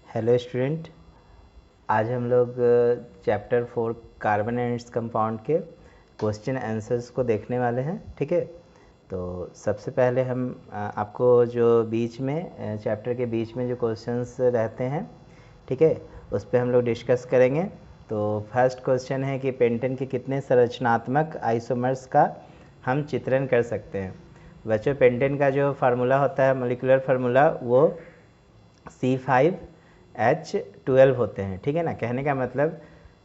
Hello student, आज हम लोग chapter 4 carbon and its compound के क्वेश्चन आंसर्स को देखने वाले हैं। ठीक है, तो सबसे पहले हम आपको जो बीच में चैप्टर के बीच में जो क्वेश्चंस रहते हैं, ठीक है, उस पर हम लोग डिस्कस करेंगे। तो फर्स्ट क्वेश्चन है कि पेंटेन के कितने संरचनात्मक आइसोमर्स का हम चित्रण कर सकते हैं। बच्चों, पेंटेन का जो फार्मूला होता है, मोलिकुलर फार्मूला, वो C5H12 होते हैं। ठीक है ना, कहने का मतलब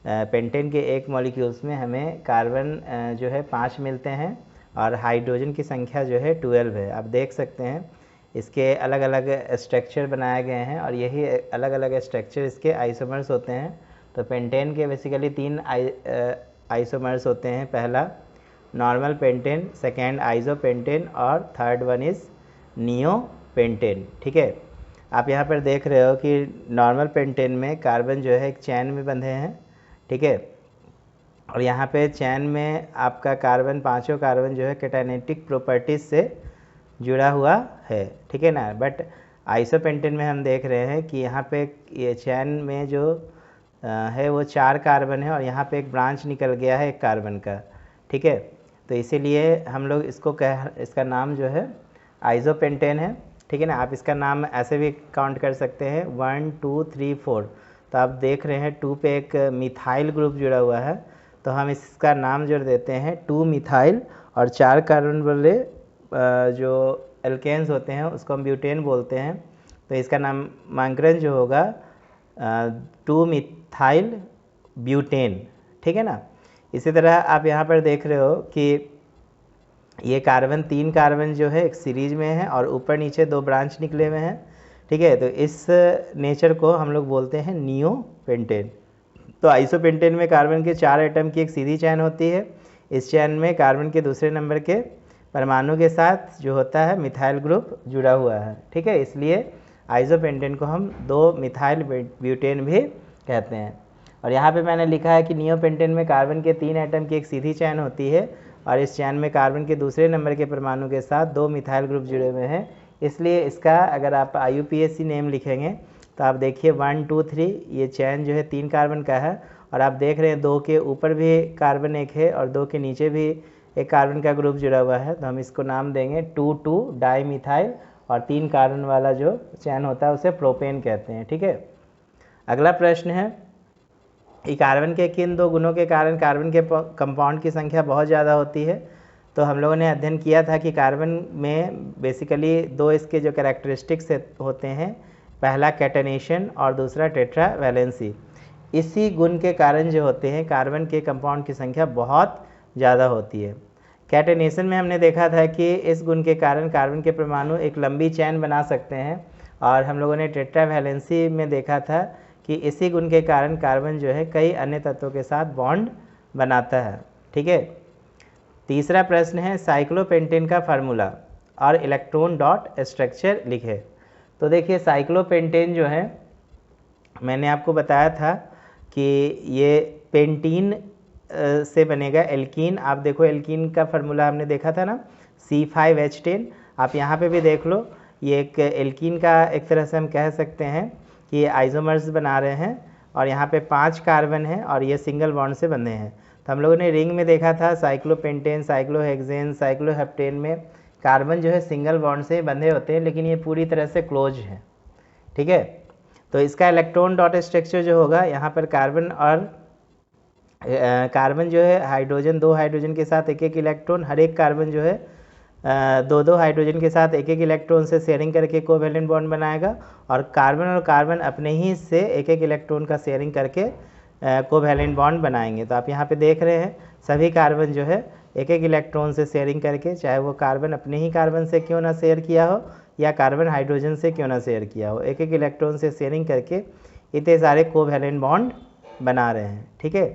पेंटेन के एक मॉलिक्यूल्स में हमें कार्बन जो है 5 मिलते हैं और हाइड्रोजन की संख्या जो है 12 है। आप देख सकते हैं इसके अलग अलग स्ट्रक्चर बनाए गए हैं और यही अलग अलग स्ट्रक्चर इसके आइसोमर्स होते हैं। तो पेंटेन के बेसिकली 3 आइसोमर्स होते हैं। पहला नॉर्मल पेंटेन, सेकेंड आइसोपेंटेन और थर्ड वन इज़ नियोपेंटेन। ठीक है, आप यहाँ पर देख रहे हो कि नॉर्मल पेंटेन में कार्बन जो है एक चैन में बंधे हैं। ठीक है, और यहाँ पे चैन में आपका कार्बन, पांचों कार्बन जो है कैटाइनेटिक प्रॉपर्टीज से जुड़ा हुआ है। ठीक है ना, बट आइसोपेंटेन में हम देख रहे हैं कि यहाँ पे ये चैन में जो है वो 4 कार्बन है और यहाँ पे एक ब्रांच निकल गया है एक कार्बन का। ठीक है, तो इसीलिए हम लोग इसका नाम जो है आइसोपेंटेन है। ठीक है ना, आप इसका नाम ऐसे भी काउंट कर सकते हैं 1 2 3 4। तो आप देख रहे हैं 2 पे एक मिथाइल ग्रुप जुड़ा हुआ है, तो हम इसका नाम जोड़ देते हैं 2 मिथाइल, और 4 कार्बन वाले जो एल्केन्स होते हैं उसको हम ब्यूटेन बोलते हैं। तो इसका नामांकन जो होगा 2 मिथाइल ब्यूटेन। ठीक है ना, इसी तरह आप यहाँ पर देख रहे हो कि ये कार्बन, 3 कार्बन जो है एक सीरीज में है और ऊपर नीचे 2 ब्रांच निकले हुए हैं। ठीक है, तो इस नेचर को हम लोग बोलते हैं नियोपेंटेन। तो आइसोपेंटेन में कार्बन के 4 एटम की एक सीधी चैन होती है। इस चैन में कार्बन के दूसरे नंबर के परमाणु के साथ जो होता है मिथाइल ग्रुप जुड़ा हुआ है। ठीक है, इसलिए आइसोपेंटेन को हम 2 मिथाइल ब्यूटेन भी कहते हैं। और यहाँ पे मैंने लिखा है कि नियोपेंटेन में कार्बन के 3 एटम की एक सीधी चैन होती है और इस चैन में कार्बन के दूसरे नंबर के परमाणु के साथ 2 मिथाइल ग्रुप जुड़े हुए हैं। इसलिए इसका अगर आप IUPAC नेम लिखेंगे तो आप देखिए 1 2 3, ये चैन जो है 3 कार्बन का है और आप देख रहे हैं 2 के ऊपर भी कार्बन एक है और 2 के नीचे भी एक कार्बन का ग्रुप जुड़ा हुआ है। तो हम इसको नाम देंगे 2 डाई मिथाइल, और 3 कार्बन वाला जो चैन होता है उसे प्रोपेन कहते हैं। ठीक है, अगला प्रश्न है कि कार्बन के किन 2 गुणों के कारण कार्बन के कंपाउंड की संख्या बहुत ज़्यादा होती है। तो हम लोगों ने अध्ययन किया था कि कार्बन में बेसिकली 2 इसके जो कैरेक्टरिस्टिक्स होते हैं, पहला कैटेनेशन और दूसरा टेट्रा वैलेंसी। इसी गुण के कारण जो होते हैं कार्बन के कंपाउंड की संख्या बहुत ज़्यादा होती है। कैटेनेशन में हमने देखा था कि इस गुण के कारण कार्बन के परमाणु एक लंबी चैन बना सकते हैं, और हम लोगों ने टेट्रा वैलेंसी में देखा था कि इसी गुण के कारण कार्बन जो है कई अन्य तत्वों के साथ बॉन्ड बनाता है। ठीक है, तीसरा प्रश्न है साइक्लोपेंटेन का फार्मूला और इलेक्ट्रॉन डॉट स्ट्रक्चर लिखे। तो देखिए साइक्लोपेंटेन जो है, मैंने आपको बताया था कि ये पेंटीन से बनेगा एल्कीन। आप देखो एल्कीन का फार्मूला हमने देखा था ना, C5H10। आप यहाँ पे भी देख लो, ये एक एल्कीन का एक तरह से हम कह सकते हैं कि ये आइसोमर्स बना रहे हैं और यहाँ पे 5 कार्बन है और ये सिंगल बॉन्ड से बंधे हैं। तो हम लोगों ने रिंग में देखा था साइक्लोपेंटेन, साइक्लोहेक्सेन, साइक्लोहेप्टेन में कार्बन जो है सिंगल बॉन्ड से बंधे होते हैं, लेकिन ये पूरी तरह से क्लोज है। ठीक है, तो इसका इलेक्ट्रॉन डॉट स्ट्रक्चर जो होगा, यहाँ पर कार्बन और कार्बन जो है हाइड्रोजन, 2 हाइड्रोजन के साथ एक एक इलेक्ट्रॉन, हर एक कार्बन जो है 2 हाइड्रोजन के साथ एक एक इलेक्ट्रॉन से शेयरिंग करके कोवैलेंट बॉन्ड बनाएगा, और कार्बन अपने ही से एक एक इलेक्ट्रॉन का शेयरिंग करके कोवैलेंट बॉन्ड बनाएंगे। तो आप यहाँ पे देख रहे हैं सभी कार्बन जो है एक एक इलेक्ट्रॉन से शेयरिंग करके, चाहे वो कार्बन अपने ही कार्बन से क्यों ना शेयर किया हो या कार्बन हाइड्रोजन से क्यों ना शेयर किया हो, एक एक इलेक्ट्रॉन से शेयरिंग करके इतने सारे कोवैलेंट बॉन्ड बना रहे हैं। ठीक है,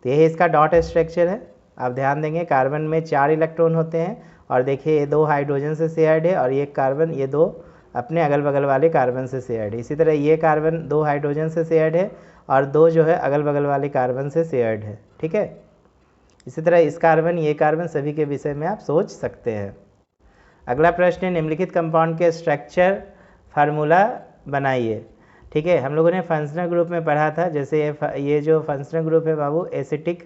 तो यही इसका डॉट स्ट्रक्चर है। आप ध्यान देंगे कार्बन में 4 इलेक्ट्रॉन होते हैं और देखिए ये 2 हाइड्रोजन से शेयर्ड है और ये कार्बन, ये 2 अपने अगल बगल वाले कार्बन से शेयर्ड है। इसी तरह ये कार्बन 2 हाइड्रोजन से शेयर्ड है और 2 जो है अगल बगल वाले कार्बन से शेयर्ड है। ठीक है, इसी तरह इस कार्बन, ये कार्बन, सभी के विषय में आप सोच सकते हैं। अगला प्रश्न है निम्नलिखित कंपाउंड के स्ट्रक्चर फार्मूला बनाइए। ठीक है, हम लोगों ने फंक्शनल ग्रुप में पढ़ा था, जैसे ये जो फंक्शनल ग्रुप है बाबू एसिटिक,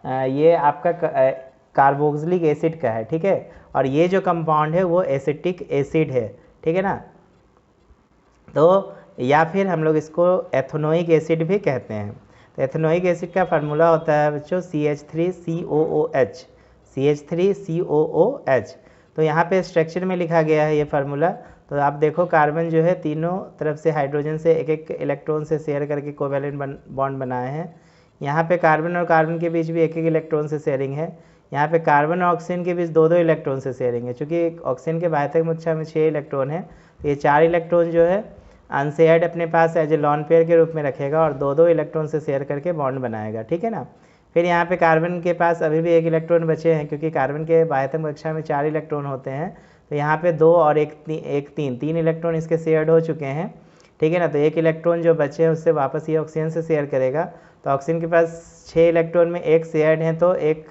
ये आपका कार्बोक्सिलिक एसिड का है, ठीक है, और ये जो कंपाउंड है वो एसिटिक एसिड है, ठीक है ना। तो या फिर हम लोग इसको एथेनोइक एसिड भी कहते हैं। तो एथेनोइक एसिड का फार्मूला होता है बच्चों CH3COOH, CH3COOH। तो यहाँ पे स्ट्रक्चर में लिखा गया है ये फार्मूला। तो आप देखो कार्बन जो है तीनों तरफ से हाइड्रोजन से एक एक इलेक्ट्रॉन से शेयर करके कोवैलेंट बॉन्ड बनाए हैं। यहाँ पे कार्बन और कार्बन के बीच भी एक एक इलेक्ट्रॉन से शेयरिंग है। यहाँ पे कार्बन और ऑक्सीजन के बीच दो दो इलेक्ट्रॉन से शेयरिंग है। चूँकि ऑक्सीजन के बाह्यतक कक्षा में 6 इलेक्ट्रॉन है, तो ये 4 इलेक्ट्रॉन जो है अनशेयर्ड अपने पास एज ए लॉन पेयर के रूप में रखेगा और दो दो इलेक्ट्रॉन से शेयर करके बॉन्ड बनाएगा, ठीक है ना। फिर यहाँ पे कार्बन के पास अभी भी एक इलेक्ट्रॉन बचे हैं, क्योंकि कार्बन के बाह्यतम कक्षा में 4 इलेक्ट्रॉन होते हैं, तो यहाँ पे 2 और एक 3 इलेक्ट्रॉन इसके शेयर्ड हो चुके हैं, ठीक है ना। तो एक इलेक्ट्रॉन जो बचे हैं उससे वापस ये ऑक्सीजन से शेयर करेगा। तो ऑक्सीजन के पास 6 इलेक्ट्रॉन में एक शेयर्ड है, तो एक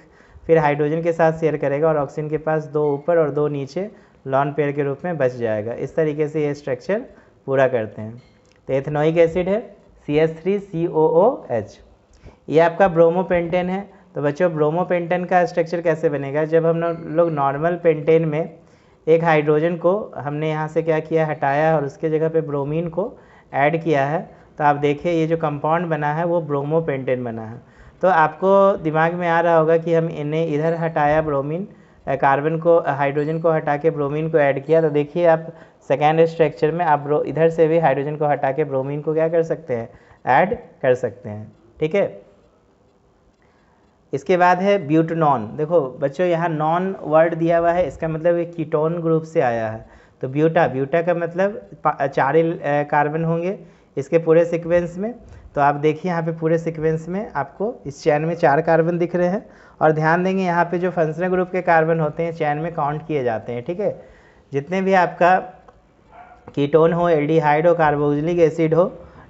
फिर हाइड्रोजन के साथ शेयर करेगा और ऑक्सीजन के पास 2 ऊपर और 2 नीचे लॉन पेयर के रूप में बच जाएगा। इस तरीके से ये स्ट्रक्चर पूरा करते हैं। तो एथेनोइक एसिड है CH3COOH। ये आपका ब्रोमोपेंटेन है। तो बच्चों ब्रोमोपेंटेन का स्ट्रक्चर कैसे बनेगा, जब हम लोग नॉर्मल पेंटेन में एक हाइड्रोजन को हमने यहाँ से क्या किया, हटाया और उसके जगह पे ब्रोमीन को ऐड किया है, तो आप देखिए ये जो कंपाउंड बना है वो ब्रोमोपेंटेन बना है। तो आपको दिमाग में आ रहा होगा कि हम इन्हें इधर हटाया ब्रोमीन, कार्बन को हाइड्रोजन को हटा के ब्रोमीन को ऐड किया। तो देखिए आप सेकेंड स्ट्रक्चर में आप इधर से भी हाइड्रोजन को हटा के ब्रोमीन को क्या कर सकते हैं, ऐड कर सकते हैं, ठीक है। इसके बाद है ब्यूटेनॉन। देखो बच्चों यहाँ नॉन वर्ड दिया हुआ है, इसका मतलब ये कीटोन ग्रुप से आया है। तो ब्यूटा का मतलब 4 कार्बन होंगे इसके पूरे सीक्वेंस में। तो आप देखिए यहाँ पे पूरे सीक्वेंस में आपको इस चैन में 4 कार्बन दिख रहे हैं। और ध्यान देंगे यहाँ पे जो फंक्शनल ग्रुप के कार्बन होते हैं चैन में काउंट किए जाते हैं, ठीक है। जितने भी आपका कीटोन हो, एल्डिहाइड हो, कार्बोक्सिलिक एसिड हो,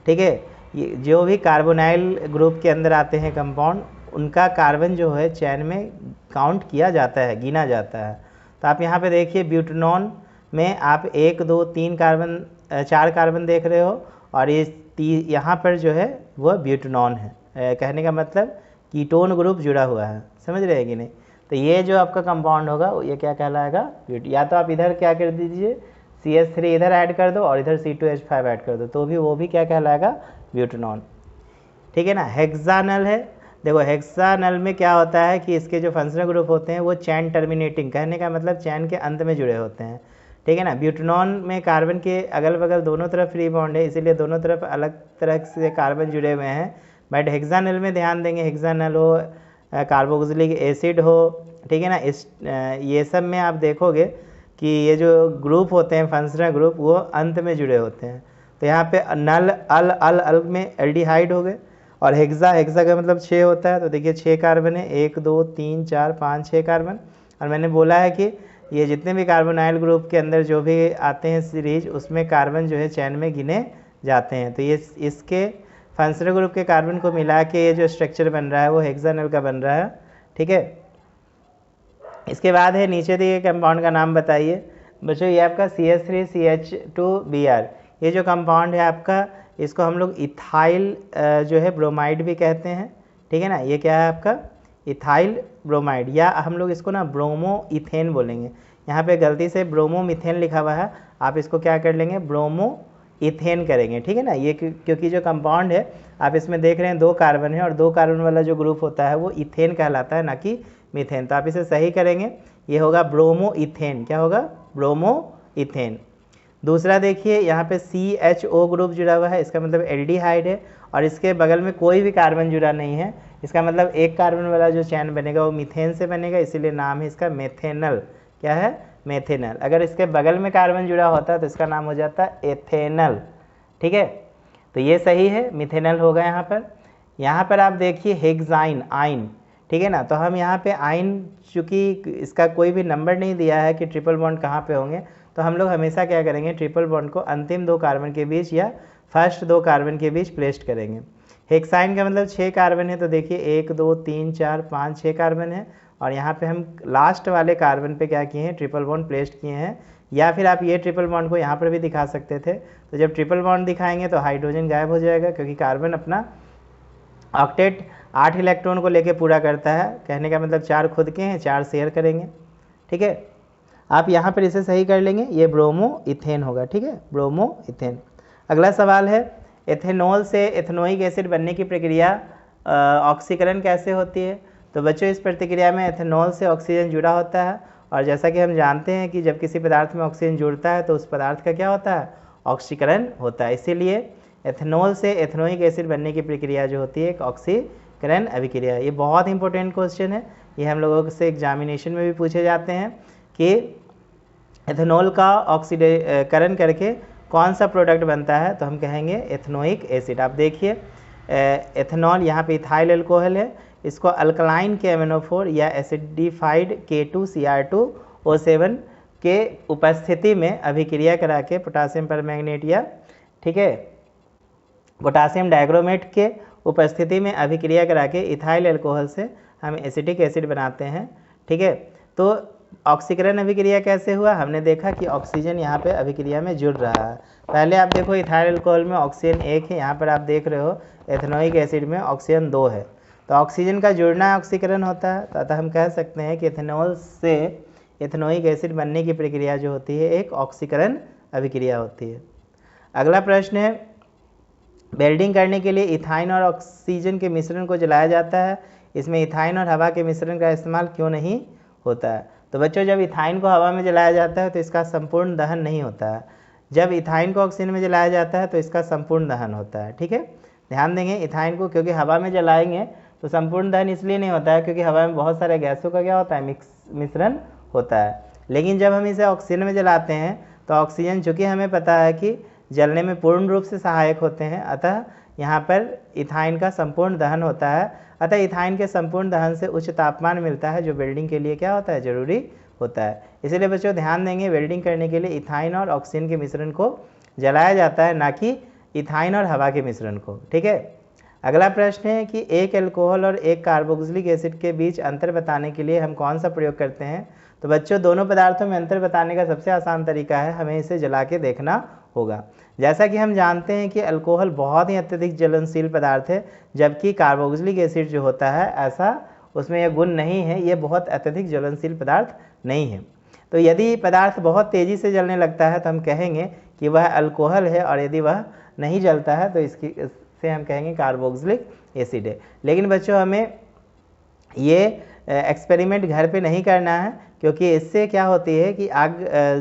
ठीक है, ये जो भी कार्बोनाइल ग्रुप के अंदर आते हैं कंपाउंड, उनका कार्बन जो है चैन में काउंट किया जाता है, गिना जाता है। तो आप यहाँ पे देखिए ब्यूटेनॉन में आप 1 2 3 कार्बन 4 कार्बन देख रहे हो, और ये यहाँ पर जो है वह ब्यूटेनॉन है। कहने का मतलब कीटोन ग्रुप जुड़ा हुआ है, समझ रहे हैं कि नहीं। तो ये जो आपका कंपाउंड होगा ये क्या कहलाएगा, या तो आप इधर क्या कर दीजिए CH3 इधर ऐड कर दो और इधर C2H5 ऐड कर दो, तो भी वो भी क्या कहलाएगा, ब्यूटेनॉन, ठीक है ना। हेक्सानल है। देखो हेक्सानल में क्या होता है कि इसके जो फंक्शनल ग्रुप होते हैं वो चैन टर्मिनेटिंग, कहने का मतलब चैन के अंत में जुड़े होते हैं, ठीक है ना। ब्यूटेनॉन में कार्बन के अगल बगल दोनों तरफ फ्री बॉन्ड है, इसीलिए दोनों तरफ अलग तरह से कार्बन जुड़े हुए हैं। बट हेक्सानल में ध्यान देंगे, हेक्सानल हो, कार्बोक्सिलिक एसिड हो, ठीक है ना, इस ये सब में आप देखोगे कि ये जो ग्रुप होते हैं फंक्शनल ग्रुप वो अंत में जुड़े होते हैं। तो यहाँ पे नल अल अल अल में एल्डिहाइड हो गए, और हेक्सा का मतलब 6 होता है। तो देखिए 6 कार्बन है, 1 2 3 4 5 6 कार्बन। और मैंने बोला है कि ये जितने भी कार्बोनाइल ग्रुप के अंदर जो भी आते हैं सीरीज, उसमें कार्बन जो है चैन में गिने जाते हैं। तो ये इसके फंक्शनल ग्रुप के कार्बन को मिला के ये जो स्ट्रक्चर बन रहा है वो हेक्सानल का बन रहा है, ठीक है। इसके बाद है नीचे दिए कंपाउंड का नाम बताइए बच्चों। ये आपका CH3CH2Br, ये जो कंपाउंड है आपका, इसको हम लोग इथाइल जो है ब्रोमाइड भी कहते हैं, ठीक है ना। ये क्या है आपका, इथाइल ब्रोमाइड, या हम लोग इसको ना ब्रोमो इथेन बोलेंगे। यहाँ पे गलती से ब्रोमो मिथेन लिखा हुआ है, आप इसको क्या कर लेंगे, ब्रोमो इथेन करेंगे, ठीक है ना। ये क्योंकि जो कंपाउंड है आप इसमें देख रहे हैं 2 कार्बन है, और 2 कार्बन वाला जो ग्रुप होता है वो इथेन कहलाता है, ना कि मीथेन। तो आप इसे सही करेंगे, ये होगा ब्रोमो इथेन। क्या होगा, ब्रोमो इथेन। दूसरा देखिए यहाँ पे CHO ग्रुप जुड़ा हुआ है, इसका मतलब एल्डिहाइड है, और इसके बगल में कोई भी कार्बन जुड़ा नहीं है। इसका मतलब एक कार्बन वाला जो चैन बनेगा वो मीथेन से बनेगा, इसीलिए नाम है इसका मेथेनल। क्या है, मेथेनल। अगर इसके बगल में कार्बन जुड़ा होता है तो इसका नाम हो जाता है एथेनल, ठीक है। तो ये सही है, मिथेनल होगा यहाँ पर। यहाँ पर आप देखिए हेक्साइन, आइन, ठीक है ना। तो हम यहाँ पे आइन, चूँकि इसका कोई भी नंबर नहीं दिया है कि ट्रिपल बॉन्ड कहाँ पे होंगे, तो हम लोग हमेशा क्या करेंगे, ट्रिपल बॉन्ड को अंतिम 2 कार्बन के बीच या फर्स्ट 2 कार्बन के बीच प्लेस्ड करेंगे। हेक्साइन का मतलब 6 कार्बन है, तो देखिए 1 2 3 4 5 6 कार्बन है, और यहाँ पे हम लास्ट वाले कार्बन पे क्या किए हैं, ट्रिपल बॉन्ड प्लेस्ड किए हैं। या फिर आप ये ट्रिपल बॉन्ड को यहाँ पर भी दिखा सकते थे। तो जब ट्रिपल बॉन्ड दिखाएंगे तो हाइड्रोजन गायब हो जाएगा, क्योंकि कार्बन अपना ऑक्टेट 8 इलेक्ट्रॉन को लेके पूरा करता है। कहने का मतलब 4 खुद के हैं, 4 शेयर करेंगे। ठीक है, आप यहाँ पर इसे सही कर लेंगे, ये ब्रोमो इथेन होगा। ठीक है, ब्रोमो इथेन। अगला सवाल है, एथेनॉल से एथेनोइक एसिड बनने की प्रक्रिया ऑक्सीकरण कैसे होती है? तो बच्चों, इस प्रतिक्रिया में एथेनॉल से ऑक्सीजन जुड़ा होता है, और जैसा कि हम जानते हैं कि जब किसी पदार्थ में ऑक्सीजन जुड़ता है तो उस पदार्थ का क्या होता है? ऑक्सीकरण होता है। इसीलिए एथेनॉल से एथेनोइक एसिड बनने की प्रक्रिया जो होती है एक ऑक्सीकरण अभिक्रिया। ये बहुत इंपॉर्टेंट क्वेश्चन है, ये हम लोगों से एग्जामिनेशन में भी पूछे जाते हैं कि एथेनॉल का ऑक्सीकरण करके कौन सा प्रोडक्ट बनता है, तो हम कहेंगे एथेनोइक एसिड। आप देखिए, एथेनॉल यहाँ पे इथाइल अल्कोहल है, इसको अल्कलाइन KMnO4 या एसिडिफाइड K2Cr2O7 के उपस्थिति में अभिक्रिया करा के पोटासियम परमैंगनेट या ठीक है पोटासियम डाइक्रोमेट के उपस्थिति में अभिक्रिया करा के इथाइल अल्कोहल से हम एसिटिक एसिड बनाते हैं। ठीक है, तो ऑक्सीकरण अभिक्रिया कैसे हुआ? हमने देखा कि ऑक्सीजन यहाँ पे अभिक्रिया में जुड़ रहा है। पहले आप देखो, इथाइल अल्कोहल में ऑक्सीजन 1 है, यहाँ पर आप देख रहे हो एथेनोइक एसिड में ऑक्सीजन 2 है। तो ऑक्सीजन का जुड़ना ऑक्सीकरण होता है। तो अतः हम कह सकते हैं कि एथेनॉल से एथेनोइक एसिड बनने की प्रक्रिया जो होती है एक ऑक्सीकरण अभिक्रिया होती है। अगला प्रश्न है, वेल्डिंग करने के लिए इथाइन और ऑक्सीजन के मिश्रण को जलाया जाता है, इसमें इथाइन और हवा के मिश्रण का इस्तेमाल क्यों नहीं होता है? तो बच्चों, जब इथाइन को हवा में जलाया जाता है तो इसका संपूर्ण दहन नहीं होता है। जब इथाइन को ऑक्सीजन में जलाया जाता है तो इसका संपूर्ण दहन होता है। ठीक है, ध्यान देंगे, इथाइन को क्योंकि हवा में जलाएंगे तो संपूर्ण दहन इसलिए नहीं होता है क्योंकि हवा में बहुत सारे गैसों का क्या होता है? मिश्रण होता है। लेकिन जब हम इसे ऑक्सीजन में जलाते हैं तो ऑक्सीजन, चूँकि हमें पता है कि जलने में पूर्ण रूप से सहायक होते हैं, अतः यहाँ पर इथाइन का संपूर्ण दहन होता है। अतः इथाइन के संपूर्ण दहन से उच्च तापमान मिलता है, जो वेल्डिंग के लिए क्या होता है? जरूरी होता है। इसलिए बच्चों ध्यान देंगे, वेल्डिंग करने के लिए इथाइन और ऑक्सीजन के मिश्रण को जलाया जाता है, ना कि इथाइन और हवा के मिश्रण को। ठीक है, अगला प्रश्न है कि एक अल्कोहल और एक कार्बोक्सिलिक एसिड के बीच अंतर बताने के लिए हम कौन सा प्रयोग करते हैं? तो बच्चों, दोनों पदार्थों में अंतर बताने का सबसे आसान तरीका है, हमें इसे जला के देखना होगा। जैसा कि हम जानते हैं कि अल्कोहल बहुत ही अत्यधिक ज्वलनशील पदार्थ है, जबकि कार्बोक्सिलिक एसिड जो होता है ऐसा उसमें यह गुण नहीं है, ये बहुत अत्यधिक ज्वलनशील पदार्थ नहीं है। तो यदि पदार्थ बहुत तेज़ी से जलने लगता है तो हम कहेंगे कि वह अल्कोहल है, और यदि वह नहीं जलता है तो इससे हम कहेंगे कार्बोक्सिलिक एसिड है। लेकिन बच्चों, हमें ये एक्सपेरिमेंट घर पे नहीं करना है, क्योंकि इससे क्या होती है कि आग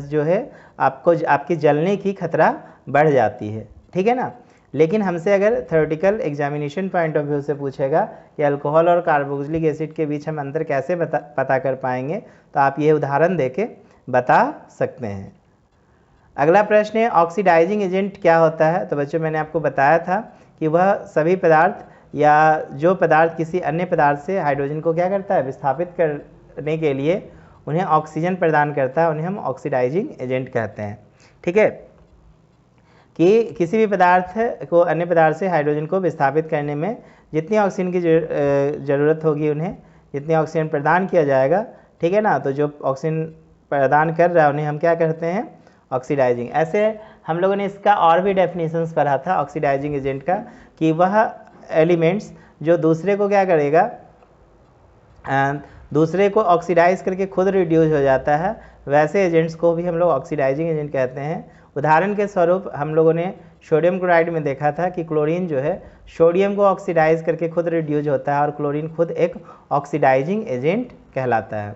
जो है आपकी जलने की खतरा बढ़ जाती है। ठीक है ना। लेकिन हमसे अगर theoretical examination point of view से पूछेगा कि अल्कोहल और कार्बोक्सिलिक एसिड के बीच हम अंतर कैसे पता कर पाएंगे, तो आप ये उदाहरण देके बता सकते हैं। अगला प्रश्न है, ऑक्सीडाइजिंग एजेंट क्या होता है? तो बच्चों, मैंने आपको बताया था कि वह सभी पदार्थ या जो पदार्थ किसी अन्य पदार्थ से हाइड्रोजन को क्या करता है? विस्थापित करने के लिए उन्हें ऑक्सीजन प्रदान करता है, उन्हें हम ऑक्सीडाइजिंग एजेंट कहते हैं। ठीक है, कि किसी भी पदार्थ को अन्य पदार्थ से हाइड्रोजन को विस्थापित करने में जितनी ऑक्सीजन की ज़रूरत होगी, उन्हें जितनी ऑक्सीजन प्रदान किया जाएगा, ठीक है ना, तो जो ऑक्सीजन प्रदान कर रहा है उन्हें हम क्या कहते हैं? ऑक्सीडाइजिंग। ऐसे हम लोगों ने इसका और भी डेफिनेशंस पढ़ा था ऑक्सीडाइजिंग एजेंट का, कि वह एलिमेंट्स जो दूसरे को क्या करेगा, दूसरे को ऑक्सीडाइज करके खुद रिड्यूस हो जाता है, वैसे एजेंट्स को भी हम लोग ऑक्सीडाइजिंग एजेंट कहते हैं। उदाहरण के स्वरूप हम लोगों ने सोडियम क्लोराइड में देखा था कि क्लोरीन जो है सोडियम को ऑक्सीडाइज करके खुद रिड्यूस होता है, और क्लोरीन खुद एक ऑक्सीडाइजिंग एजेंट कहलाता है।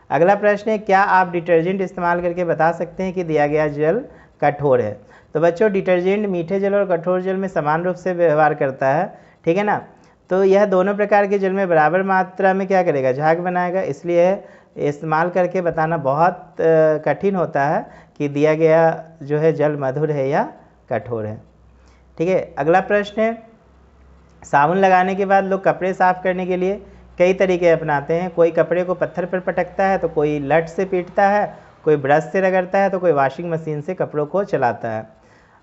अगला प्रश्न है, क्या आप डिटर्जेंट इस्तेमाल करके बता सकते हैं कि दिया गया जल कठोर है? तो बच्चों, डिटर्जेंट मीठे जल और कठोर जल में समान रूप से व्यवहार करता है, ठीक है ना। तो यह दोनों प्रकार के जल में बराबर मात्रा में क्या करेगा? झाग बनाएगा। इसलिए इस्तेमाल करके बताना बहुत कठिन होता है कि दिया गया जो है जल मधुर है या कठोर है। ठीक है, अगला प्रश्न है, साबुन लगाने के बाद लोग कपड़े साफ करने के लिए कई तरीके अपनाते हैं। कोई कपड़े को पत्थर पर पटकता है, तो कोई लठ से पीटता है, कोई ब्रश से रगड़ता है, तो कोई वॉशिंग मशीन से कपड़ों को चलाता है।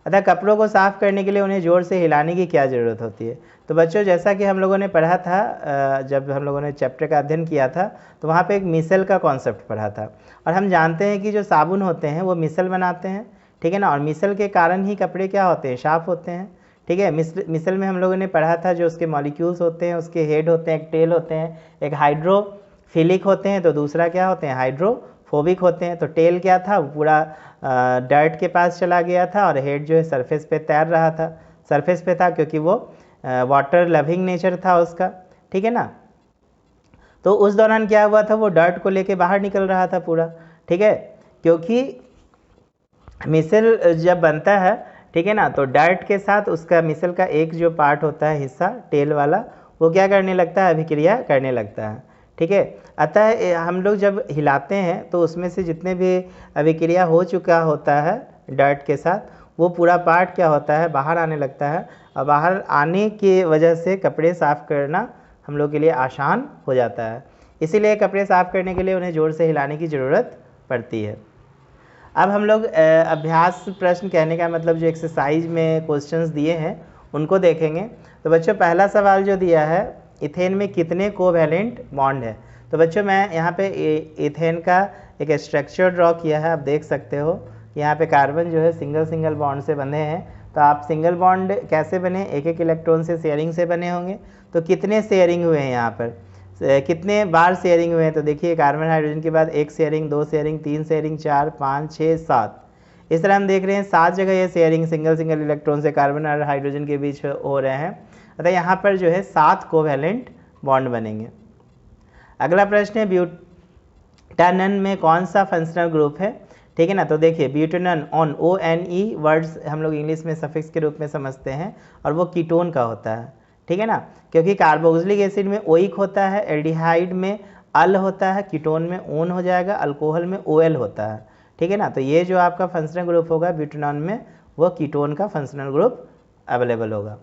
अतः कपड़ों को साफ़ करने के लिए उन्हें ज़ोर से हिलाने की क्या ज़रूरत होती है। तो बच्चों जैसा कि हम लोगों ने पढ़ा था, जब हम लोगों ने चैप्टर का अध्ययन किया था तो वहाँ पे एक मिसल का कॉन्सेप्ट पढ़ा था, और हम जानते हैं कि जो साबुन होते हैं वो मिसल बनाते हैं, ठीक है ना, और मिसल के कारण ही कपड़े क्या होते हैं, साफ़ होते हैं, ठीक है। मिसल में हम लोगों ने पढ़ा था जो उसके मॉलिक्यूल्स होते हैं, उसके हेड होते हैं, एक टेल होते हैं, एक हाइड्रोफिलिक होते हैं तो दूसरा क्या होते हैं, हाइड्रोफोबिक होते हैं। तो टेल क्या था, पूरा डर्ट के पास चला गया था, और हेड जो है सरफेस पे तैर रहा था, सरफेस पे था क्योंकि वो वाटर लविंग नेचर था उसका, ठीक है ना। तो उस दौरान क्या हुआ था, वो डर्ट को लेके बाहर निकल रहा था पूरा, ठीक है, क्योंकि मिसल जब बनता है, ठीक है ना, तो डर्ट के साथ उसका मिसल का एक जो पार्ट होता है, हिस्सा टेल वाला, वो क्या करने लगता है, अभिक्रिया करने लगता है, ठीक है। अतः हम लोग जब हिलाते हैं तो उसमें से जितने भी अभिक्रिया हो चुका होता है डर्ट के साथ, वो पूरा पार्ट क्या होता है, बाहर आने लगता है, और बाहर आने की वजह से कपड़े साफ़ करना हम लोग के लिए आसान हो जाता है। इसीलिए कपड़े साफ़ करने के लिए उन्हें ज़ोर से हिलाने की ज़रूरत पड़ती है। अब हम लोग अभ्यास प्रश्न, कहने का मतलब जो एक्सरसाइज में क्वेश्चंस दिए हैं उनको देखेंगे। तो बच्चों पहला सवाल जो दिया है, इथेन में कितने कोवैलेंट बॉन्ड है। तो बच्चों मैं यहाँ पे इथेन का एक स्ट्रक्चर ड्रॉ किया है, आप देख सकते हो। यहाँ पे कार्बन जो है सिंगल सिंगल बॉन्ड से बंधे हैं। तो आप सिंगल बॉन्ड कैसे बने, एक एक इलेक्ट्रॉन से शेयरिंग से बने होंगे। तो कितने शेयरिंग हुए हैं यहाँ पर, कितने बार शेयरिंग हुए हैं। तो देखिए कार्बन हाइड्रोजन के बाद एक शेयरिंग, दो शेयरिंग, तीन शेयरिंग, 4, 5, 6, 7, इस तरह हम देख रहे हैं 7 जगह ये शेयरिंग सिंगल सिंगल इलेक्ट्रॉन से कार्बन और हाइड्रोजन के बीच हो रहे हैं। अतः यहाँ पर जो है 7 कोवैलेंट बॉन्ड बनेंगे। अगला प्रश्न है, ब्यूटानन में कौन सा फंक्शनल ग्रुप है, ठीक है ना। तो देखिए ब्यूटानन, ऑन, ONE वर्ड्स हम लोग इंग्लिश में सफिक्स के रूप में समझते हैं, और वो कीटोन का होता है, ठीक है ना, क्योंकि कार्बोक्सिलिक एसिड में ओइक होता है, एल्डिहाइड में अल होता है, कीटोन में ओन हो जाएगा, अल्कोहल में OL होता है, ठीक है ना। तो ये जो आपका फंक्शनल ग्रुप होगा ब्यूटानन में, वो कीटोन का फंक्शनल ग्रुप अवेलेबल होगा।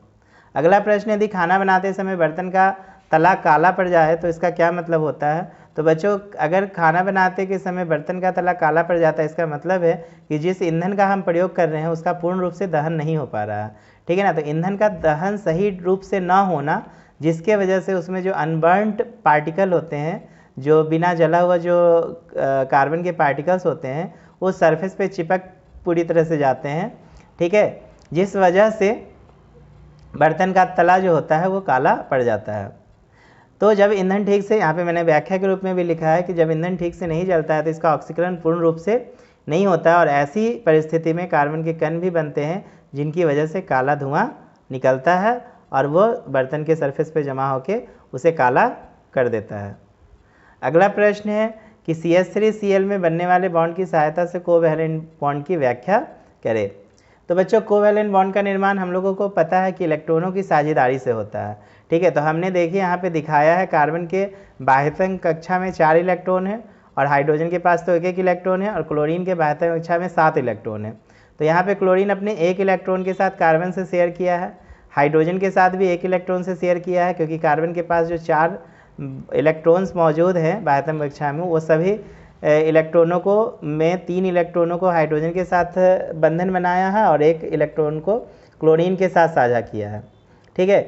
अगला प्रश्न, यदि खाना बनाते समय बर्तन का तला काला पड़ जाए तो इसका क्या मतलब होता है। तो बच्चों अगर खाना बनाते के समय बर्तन का तला काला पड़ जाता है, इसका मतलब है कि जिस ईंधन का हम प्रयोग कर रहे हैं उसका पूर्ण रूप से दहन नहीं हो पा रहा है, ठीक है ना। तो ईंधन का दहन सही रूप से ना होना, जिसके वजह से उसमें जो अनबर्नड पार्टिकल होते हैं, जो बिना जला हुआ जो कार्बन के पार्टिकल्स होते हैं, वो सरफेस पे चिपक पूरी तरह से जाते हैं, ठीक है, जिस वजह से बर्तन का तला जो होता है वो काला पड़ जाता है। तो जब ईंधन ठीक से, यहाँ पे मैंने व्याख्या के रूप में भी लिखा है कि जब ईंधन ठीक से नहीं जलता है तो इसका ऑक्सीकरण पूर्ण रूप से नहीं होता है, और ऐसी परिस्थिति में कार्बन के कण भी बनते हैं जिनकी वजह से काला धुआं निकलता है, और वो बर्तन के सरफेस पे जमा होकर उसे काला कर देता है। अगला प्रश्न है कि CH3Cl में बनने वाले बॉन्ड की सहायता से कोवैलेंट बॉन्ड की व्याख्या करें। तो बच्चों कोवैलेंट बॉन्ड का निर्माण हम लोगों को पता है कि इलेक्ट्रॉनों की साझेदारी से होता है, ठीक है। तो हमने देखिए यहाँ पे दिखाया है, कार्बन के बाह्यतम कक्षा में 4 इलेक्ट्रॉन है, और हाइड्रोजन के पास तो एक एक इलेक्ट्रॉन है, और क्लोरीन के बाह्यतम कक्षा में 7 इलेक्ट्रॉन है। तो यहाँ पे क्लोरीन अपने एक इलेक्ट्रॉन के साथ कार्बन से शेयर किया है, हाइड्रोजन के साथ भी एक इलेक्ट्रॉन से शेयर किया है, क्योंकि कार्बन के पास जो 4 इलेक्ट्रॉन्स मौजूद हैं बाह्यतम कक्षा में, वो सभी इलेक्ट्रॉनों को में 3 इलेक्ट्रॉनों को हाइड्रोजन के साथ बंधन बनाया है, और एक इलेक्ट्रॉन को क्लोरीन के साथ साझा किया है, ठीक है।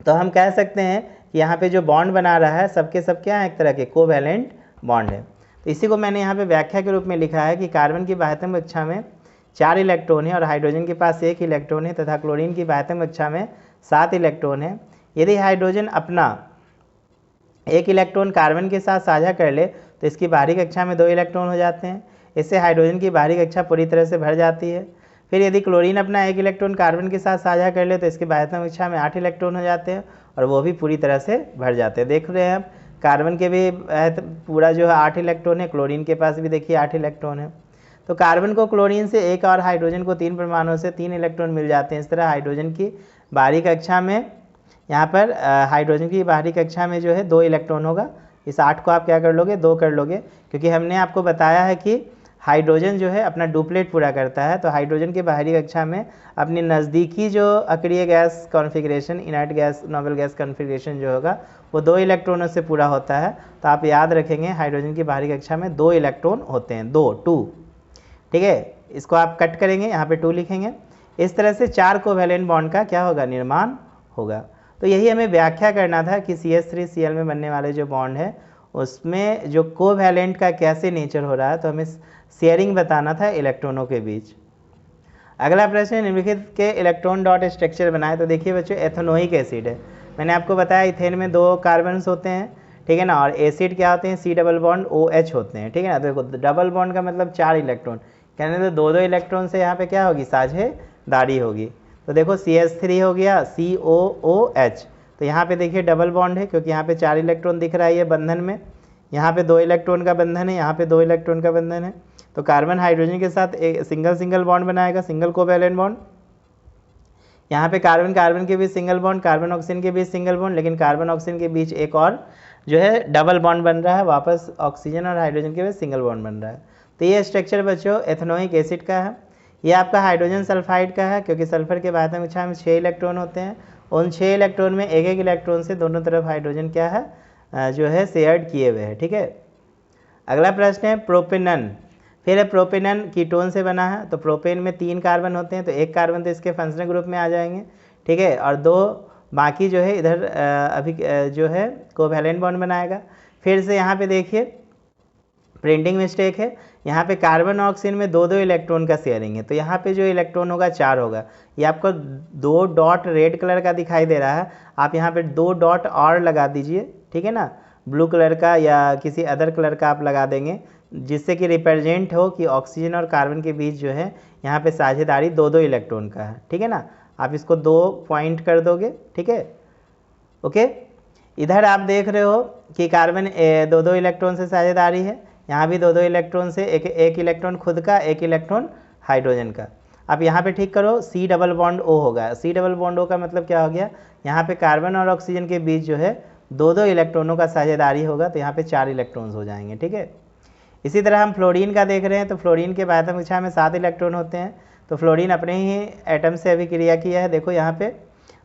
तो हम कह सकते हैं कि यहाँ पे जो बॉन्ड बना रहा है सबके सब क्या है, एक तरह के कोवैलेंट बॉन्ड है। तो इसी को मैंने यहाँ पे व्याख्या के रूप में लिखा है कि कार्बन की बाह्यतम कक्षा में 4 इलेक्ट्रॉन है, और हाइड्रोजन के पास 1 इलेक्ट्रॉन है, तथा क्लोरीन की बाह्यतम कक्षा में 7 इलेक्ट्रॉन है। यदि हाइड्रोजन अपना 1 इलेक्ट्रॉन कार्बन के साथ साझा कर ले तो इसकी बाहरी कक्षा में 2 इलेक्ट्रॉन हो जाते हैं, इससे हाइड्रोजन की बाहरी कक्षा पूरी तरह से भर जाती है। फिर यदि क्लोरीन अपना 1 इलेक्ट्रॉन कार्बन के साथ साझा कर ले तो इसकी बाह्यतम कक्षा में 8 इलेक्ट्रॉन हो जाते हैं, और वो भी पूरी तरह से भर जाते हैं। देख रहे हैं आप कार्बन के भी पूरा जो है 8 इलेक्ट्रॉन है, क्लोरीन के पास भी देखिए 8 इलेक्ट्रॉन है। तो कार्बन को क्लोरीन से 1 और हाइड्रोजन को 3 परमाणुओं से 3 इलेक्ट्रॉन मिल जाते हैं। इस तरह हाइड्रोजन की बाहरी कक्षा में, यहाँ पर हाइड्रोजन की बाहरी कक्षा में जो है 2 इलेक्ट्रॉन होगा। इस 8 को आप क्या कर लोगे, 2 कर लोगे, क्योंकि हमने आपको बताया है कि हाइड्रोजन जो है अपना डुप्लेट पूरा करता है। तो हाइड्रोजन की बाहरी कक्षा में अपनी नज़दीकी जो अक्रिय gas configuration, inert gas, noble gas configuration जो होगा वो 2 इलेक्ट्रॉनों से पूरा होता है। तो आप याद रखेंगे हाइड्रोजन की बाहरी कक्षा में 2 इलेक्ट्रॉन होते हैं, 2, ठीक है। इसको आप कट करेंगे, यहाँ पे 2 लिखेंगे। इस तरह से 4 कोवैलेंट बॉन्ड का क्या होगा, निर्माण होगा। तो यही हमें व्याख्या करना था कि CH3Cl में बनने वाले जो बॉन्ड है उसमें जो कोवैलेंट का कैसे नेचर हो रहा है, तो हमें शेयरिंग बताना था इलेक्ट्रॉनों के बीच। अगला प्रश्न, निम्नलिखित के इलेक्ट्रॉन डॉट स्ट्रक्चर बनाए। तो देखिए बच्चों, एथेनोइक एसिड है, मैंने आपको बताया इथेन में 2 कार्बन्स होते हैं, ठीक है ना, और एसिड क्या होते हैं, C डबल बॉन्ड OH होते हैं, ठीक है ना। तो देखो डबल बॉन्ड का मतलब 4 इलेक्ट्रॉन, कहने तो 2-2 इलेक्ट्रॉन से यहाँ पे क्या होगी, साझेदारी होगी। तो देखो CH3 हो गया COOH, तो यहाँ पे देखिए डबल बॉन्ड है क्योंकि यहाँ पे 4 इलेक्ट्रॉन दिख रहा है ये बंधन में, यहाँ पे 2 इलेक्ट्रॉन का बंधन है, यहाँ पे 2 इलेक्ट्रॉन का बंधन है। तो कार्बन हाइड्रोजन के साथ एक सिंगल बॉन्ड बनाएगा, सिंगल कोवैलेंट बॉन्ड। यहाँ पे कार्बन कार्बन के बीच सिंगल बॉन्ड, कार्बन ऑक्सीजन के बीच सिंगल बॉन्ड, लेकिन कार्बन ऑक्सीजन के बीच एक और जो है डबल बॉन्ड बन रहा है, वापस ऑक्सीजन और हाइड्रोजन के बीच सिंगल बॉन्ड बन रहा है। तो ये स्ट्रक्चर बच्चों एथेनोइक एसिड का है। ये आपका हाइड्रोजन सल्फाइड का है क्योंकि सल्फर के बाध्यता कक्षा में 6 इलेक्ट्रॉन होते हैं, उन 6 इलेक्ट्रॉन में एक एक इलेक्ट्रॉन से दोनों तरफ हाइड्रोजन क्या है, जो है शेयर्ड किए हुए हैं, ठीक है। अगला प्रश्न है प्रोपेनन। फिर प्रोपेनन कीटोन से बना है, तो प्रोपेन में 3 कार्बन होते हैं, तो एक कार्बन तो इसके फंक्शनल ग्रुप में आ जाएंगे, ठीक है, और 2 बाकी जो है इधर अभी जो है कोवैलेंट बॉन्ड बनाएगा। फिर से यहाँ पे देखिए प्रिंटिंग मिस्टेक है, यहाँ पे कार्बन और ऑक्सीजन में 2-2 इलेक्ट्रॉन का शेयरिंग है, तो यहाँ पे जो इलेक्ट्रॉन होगा 4 होगा। ये आपको 2 डॉट रेड कलर का दिखाई दे रहा है, आप यहाँ पे 2 डॉट और लगा दीजिए, ठीक है ना, ब्लू कलर का या किसी अदर कलर का आप लगा देंगे, जिससे कि रिप्रेजेंट हो कि ऑक्सीजन और कार्बन के बीच जो है यहाँ पे साझेदारी 2-2 इलेक्ट्रॉन का है, ठीक है ना। आप इसको 2 पॉइंट कर दोगे, ठीक है, ओके। इधर आप देख रहे हो कि कार्बन 2-2 इलेक्ट्रॉन से साझेदारी है, यहाँ भी 2-2 इलेक्ट्रॉन से, एक इलेक्ट्रॉन खुद का, एक इलेक्ट्रॉन हाइड्रोजन का। आप यहाँ पे ठीक करो, C डबल बॉन्ड O होगा। C डबल बॉन्ड O का मतलब क्या हो गया, यहाँ पे कार्बन और ऑक्सीजन के बीच जो है 2-2 इलेक्ट्रॉनों का साझेदारी होगा, तो यहाँ पे 4 इलेक्ट्रॉन्स हो जाएंगे, ठीक है। इसी तरह हम फ्लोरीन का देख रहे हैं, तो फ्लोरीन के बाध्यता कक्षा में 7 इलेक्ट्रॉन होते हैं, तो फ्लोरीन अपने ही एटम से अभिक्रिया किया है, देखो यहाँ पे,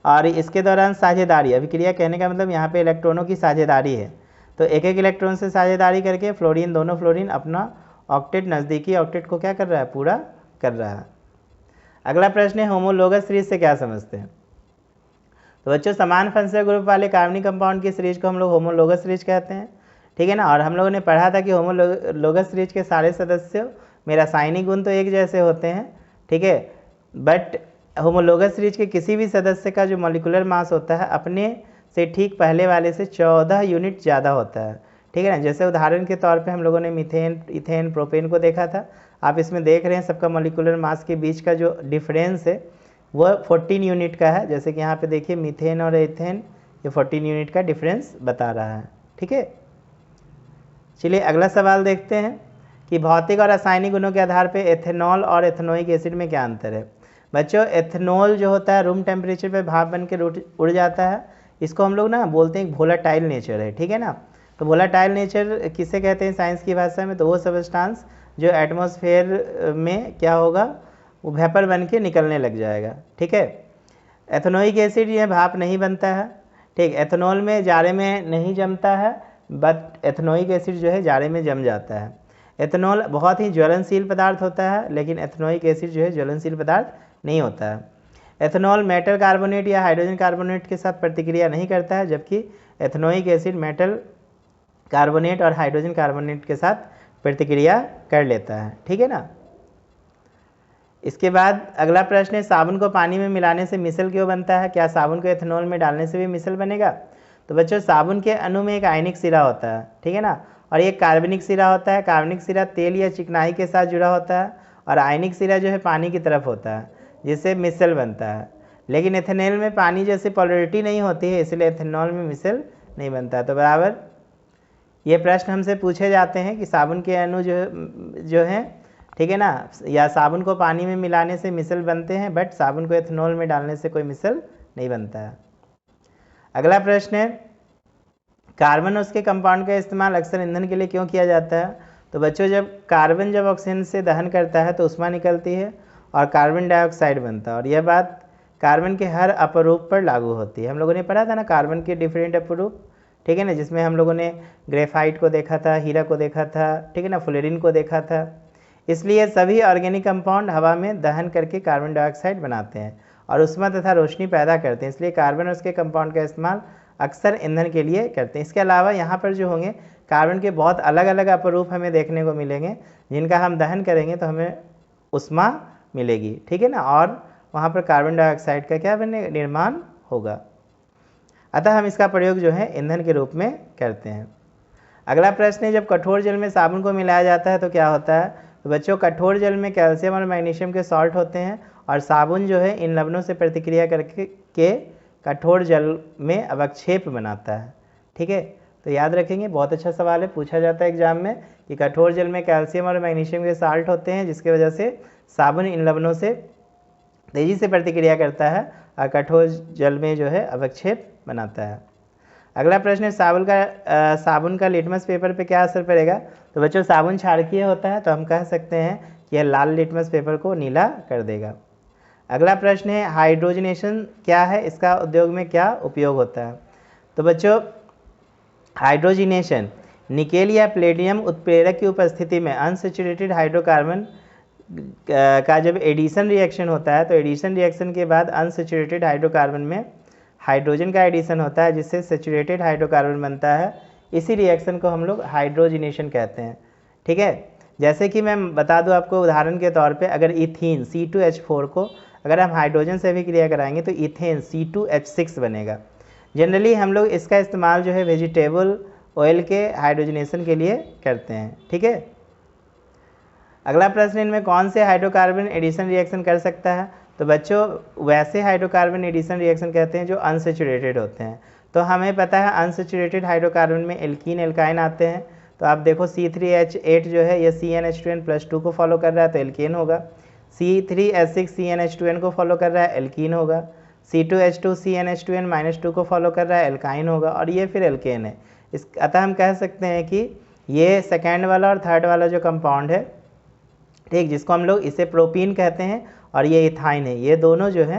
और इसके दौरान साझेदारी, अभिक्रिया कहने का मतलब यहाँ पे इलेक्ट्रॉनों की साझेदारी है, तो एक एक इलेक्ट्रॉन से साझेदारी करके फ्लोरीन, दोनों फ्लोरीन अपना ऑक्टेट, नज़दीकी ऑक्टेट को क्या कर रहा है, पूरा कर रहा है। अगला प्रश्न है होमोलोगस सीरीज से क्या समझते हैं। तो बच्चों समान फंक्शनल ग्रुप वाले कार्बनिक कंपाउंड की सीरीज को हम लोग होमोलोगस सीरीज कहते हैं, ठीक है ना। और हम लोगों ने पढ़ा था कि होमोलोगस सीरीज के सारे सदस्यों में रासायनिक गुण तो एक जैसे होते हैं, ठीक है, बट होमोलोगस सीरीज के किसी भी सदस्य का जो मॉलिक्यूलर मास होता है अपने से ठीक पहले वाले से 14 यूनिट ज़्यादा होता है, ठीक है ना। जैसे उदाहरण के तौर पे हम लोगों ने मीथेन, इथेन, प्रोपेन को देखा था, आप इसमें देख रहे हैं सबका मॉलिक्यूलर मास के बीच का जो डिफरेंस है वह 14 यूनिट का है। जैसे कि यहाँ पे देखिए मीथेन और इथेन, ये 14 यूनिट का डिफरेंस बता रहा है, ठीक है। चलिए अगला सवाल देखते हैं कि भौतिक और रासायनिक गुणों के आधार पर एथेनॉल और एथेनोइक एसिड में क्या अंतर है। बच्चों एथेनॉल जो होता है रूम टेम्परेचर पे भाप बन के उड़ जाता है, इसको हम लोग ना बोलते हैं वोलेटाइल नेचर है, ठीक है ना। तो वोलेटाइल नेचर किसे कहते हैं साइंस की भाषा में, तो वो सबस्टांस जो एटमॉस्फेयर में क्या होगा, वो वेपर बन के निकलने लग जाएगा, ठीक है। एथेनोइक एसिड ये भाप नहीं बनता है, ठीक, एथेनॉल में जाड़े में नहीं जमता है, बट एथेनोइक एसिड जो है जाड़े में जम जाता है। एथेनॉल बहुत ही ज्वलनशील पदार्थ होता है, लेकिन एथेनोइक एसिड जो है ज्वलनशील पदार्थ नहीं होता है। एथेनॉल मेटल कार्बोनेट या हाइड्रोजन कार्बोनेट के साथ प्रतिक्रिया नहीं करता है, जबकि एथेनोइक एसिड मेटल कार्बोनेट और हाइड्रोजन कार्बोनेट के साथ प्रतिक्रिया कर लेता है, ठीक है ना। इसके बाद अगला प्रश्न है साबुन को पानी में मिलाने से मिसल क्यों बनता है, क्या साबुन को एथेनॉल में डालने से भी मिसल बनेगा। तो बच्चों साबुन के अणु में एक आयनिक सिरा होता है, ठीक है ना, और एक कार्बनिक सिरा होता है। कार्बनिक सिरा तेल या चिकनाई के साथ जुड़ा होता है और आयनिक सिरा जो है पानी की तरफ होता है, जिससे मिसल बनता है। लेकिन एथेनॉल में पानी जैसे पोलरिटी नहीं होती है, इसलिए एथेनॉल में मिसल नहीं बनता। तो बराबर ये प्रश्न हमसे पूछे जाते हैं कि साबुन के अणु जो है, ठीक है ना, या साबुन को पानी में मिलाने से मिसल बनते हैं, बट साबुन को एथेनॉल में डालने से कोई मिसल नहीं बनता है। अगला प्रश्न है कार्बन और उसके कंपाउंड का इस्तेमाल अक्सर ईंधन के लिए क्यों किया जाता है। तो बच्चों जब कार्बन जब ऑक्सीजन से दहन करता है तो उष्मा निकलती है और कार्बन डाइऑक्साइड बनता है, और यह बात कार्बन के हर अपरूप पर लागू होती है। हम लोगों ने पढ़ा था ना कार्बन के डिफरेंट अपरूप, ठीक है ना, जिसमें हम लोगों ने ग्रेफाइट को देखा था, हीरा को देखा था, ठीक है ना, फ्लोरीन को देखा था। इसलिए सभी ऑर्गेनिक कंपाउंड हवा में दहन करके कार्बन डाइऑक्साइड बनाते हैं और ऊष्मा तथा रोशनी पैदा करते हैं, इसलिए कार्बन और उसके कंपाउंड का इस्तेमाल अक्सर ईंधन के लिए करते हैं। इसके अलावा यहाँ पर जो होंगे कार्बन के बहुत अलग अलग अपरूप हमें देखने को मिलेंगे, जिनका हम दहन करेंगे तो हमें ऊष्मा मिलेगी, ठीक है ना, और वहाँ पर कार्बन डाइऑक्साइड का क्या बने निर्माण होगा। अतः हम इसका प्रयोग जो है ईंधन के रूप में करते हैं। अगला प्रश्न है, जब कठोर जल में साबुन को मिलाया जाता है तो क्या होता है। तो बच्चों, कठोर जल में कैल्शियम और मैग्नीशियम के सॉल्ट होते हैं और साबुन जो है इन लवणों से प्रतिक्रिया करके कठोर जल में अवक्षेप बनाता है, ठीक है। तो याद रखेंगे, बहुत अच्छा सवाल है, पूछा जाता है एग्जाम में कि कठोर जल में कैल्शियम और मैग्नीशियम के साल्ट होते हैं, जिसकी वजह से साबुन इन लवणों से तेज़ी से प्रतिक्रिया करता है और कठोर जल में जो है अवक्षेप बनाता है। अगला प्रश्न है, साबुन का लिटमस पेपर पे क्या असर पड़ेगा। तो बच्चों, साबुन क्षारकीय होता है तो हम कह सकते हैं कि यह लाल लिटमस पेपर को नीला कर देगा। अगला प्रश्न है, हाइड्रोजनेशन क्या है, इसका उद्योग में क्या उपयोग होता है। तो बच्चों, हाइड्रोजनेशन निकेल या प्लेटिनम उत्प्रेरक की उपस्थिति में अनसैचुरेटेड हाइड्रोकार्बन का जब एडिशन रिएक्शन होता है तो एडिशन रिएक्शन के बाद अनसैचुरेटेड हाइड्रोकार्बन में हाइड्रोजन का एडिशन होता है, जिससे सैचुरेटेड हाइड्रोकार्बन बनता है। इसी रिएक्शन को हम लोग हाइड्रोजनेशन कहते हैं, ठीक है। जैसे कि मैं बता दूं आपको उदाहरण के तौर पे, अगर इथीन C2H4 को अगर हम हाइड्रोजन से भी क्रिया कराएंगे तो इथेन C2H6 बनेगा। जनरली हम लोग इसका इस्तेमाल जो है वेजिटेबल ऑयल के हाइड्रोजनेशन के लिए करते हैं, ठीक है। अगला प्रश्न, इनमें कौन से हाइड्रोकार्बन एडिशन रिएक्शन कर सकता है। तो बच्चों, वैसे हाइड्रोकार्बन एडिशन रिएक्शन कहते हैं जो अनसैचुरेटेड होते हैं। तो हमें पता है अनसैचुरेटेड हाइड्रोकार्बन में एल्कीन एल्काइन आते हैं। तो आप देखो C3H8 जो है ये CnH2n+2 को फॉलो कर रहा है तो एल्केन होगा। C3H6 CnH2n को फॉलो कर रहा है, एल्कीन होगा। C2H2 CnH2n-2 को फॉलो कर रहा है, एल्काइन होगा, और ये फिर एल्केन है। अतः हम कह सकते हैं कि ये सेकेंड वाला और थर्ड वाला जो कंपाउंड है, ठीक, जिसको हम लोग इसे प्रोपीन कहते हैं और ये इथाइन है, ये दोनों जो है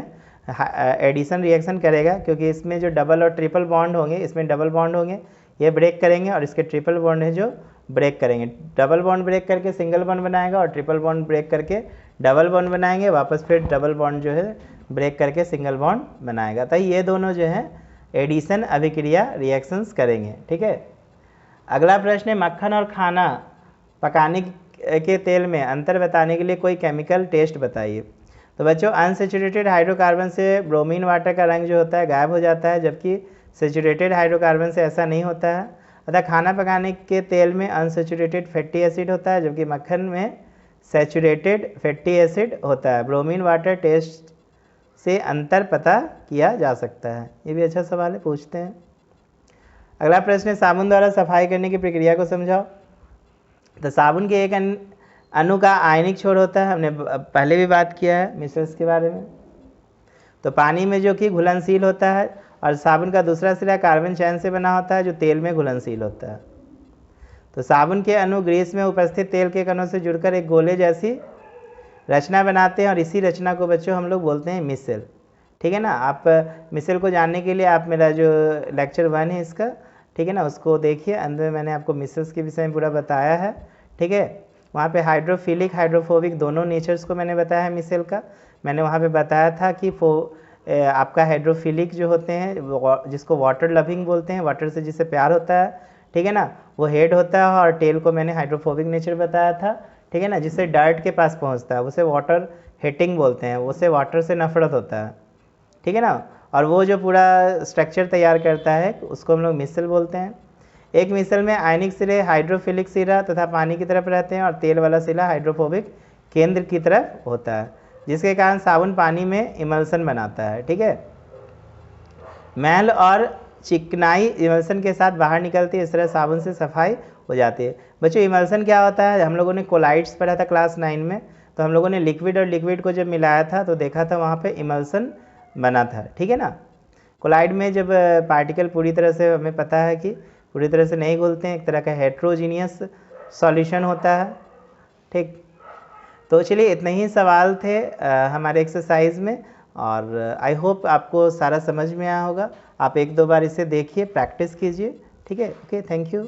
एडिशन रिएक्शन करेगा, क्योंकि इसमें जो डबल और ट्रिपल बॉन्ड होंगे, इसमें डबल बॉन्ड होंगे, ये ब्रेक करेंगे, और इसके ट्रिपल बॉन्ड है जो ब्रेक करेंगे। डबल बॉन्ड ब्रेक करके सिंगल बॉन्ड बनाएगा और ट्रिपल बॉन्ड ब्रेक करके डबल बॉन्ड बनाएंगे, वापस फिर डबल बॉन्ड जो है ब्रेक करके सिंगल बॉन्ड बनाएगा। तो ये दोनों जो है एडिशन अभिक्रिया रिएक्शंस करेंगे, ठीक है। अगला प्रश्न है, मक्खन और खाना पकाने के तेल में अंतर बताने के लिए कोई केमिकल टेस्ट बताइए। तो बच्चों, अनसैचुरेटेड हाइड्रोकार्बन से ब्रोमीन वाटर का रंग जो होता है गायब हो जाता है, जबकि सैचुरेटेड हाइड्रोकार्बन से ऐसा नहीं होता है। अतः खाना पकाने के तेल में अनसैचुरेटेड फैटी एसिड होता है, जबकि मक्खन में सैचुरेटेड फैटी एसिड होता है। ब्रोमीन वाटर टेस्ट से अंतर पता किया जा सकता है। ये भी अच्छा सवाल है, पूछते हैं। अगला प्रश्न है, साबुन द्वारा सफाई करने की प्रक्रिया को समझाओ। तो साबुन के एक अणु का आयनिक छोर होता है, हमने पहले भी बात किया है मिश्रस के बारे में। तो पानी में जो कि घुलनशील होता है, और साबुन का दूसरा सिरा कार्बन चैन से बना होता है जो तेल में घुलनशील होता है। तो साबुन के अणु ग्रीस में उपस्थित तेल के कणों से जुड़कर एक गोले जैसी रचना बनाते हैं, और इसी रचना को बच्चों हम लोग बोलते हैं मिसेल, ठीक है ना। आप मिसेल को जानने के लिए आप मेरा जो लेक्चर 1 है इसका, ठीक है ना, उसको देखिए, अंदर में मैंने आपको मिसेल्स के विषय में पूरा बताया है, ठीक है। वहाँ पे हाइड्रोफिलिक हाइड्रोफोबिक दोनों नेचर्स को मैंने बताया है मिसेल का। मैंने वहाँ पे बताया था कि आपका हाइड्रोफिलिक जो होते हैं, जिसको वाटर लविंग बोलते हैं, वाटर से जिसे प्यार होता है, ठीक है ना, वो हेड होता है, और टेल को मैंने हाइड्रोफोबिक नेचर बताया था, ठीक है ना, जिससे डर्ट के पास पहुँचता है, उसे वाटर हेटिंग बोलते हैं, उसे वाटर से नफरत होता है, ठीक है ना। और वो जो पूरा स्ट्रक्चर तैयार करता है उसको हम लोग मिसेल बोलते हैं। एक मिसेल में आयनिक सिरे हाइड्रोफिलिक सिरा तथा पानी की तरफ रहते हैं, और तेल वाला सिरा हाइड्रोफोबिक केंद्र की तरफ होता है, जिसके कारण साबुन पानी में इमल्सन बनाता है, ठीक है। मैल और चिकनाई इमल्सन के साथ बाहर निकलती है, इस तरह साबुन से सफाई हो जाती है। बच्चों, इमल्सन क्या होता है, हम लोगों ने कोलाइड्स पढ़ा था क्लास 9 में। तो हम लोगों ने लिक्विड और लिक्विड को जब मिलाया था तो देखा था वहाँ पे इमल्सन बना था, ठीक है ना। कोलाइड में जब पार्टिकल पूरी तरह से, हमें पता है कि पूरी तरह से नहीं घुलते हैं, एक तरह का हेट्रोजीनियस सॉल्यूशन होता है, ठीक। तो चलिए, इतने ही सवाल थे हमारे एक्सरसाइज में, और आई होप आपको सारा समझ में आया होगा। आप 1-2 बार इसे देखिए, प्रैक्टिस कीजिए, ठीक है। Okay, thank you.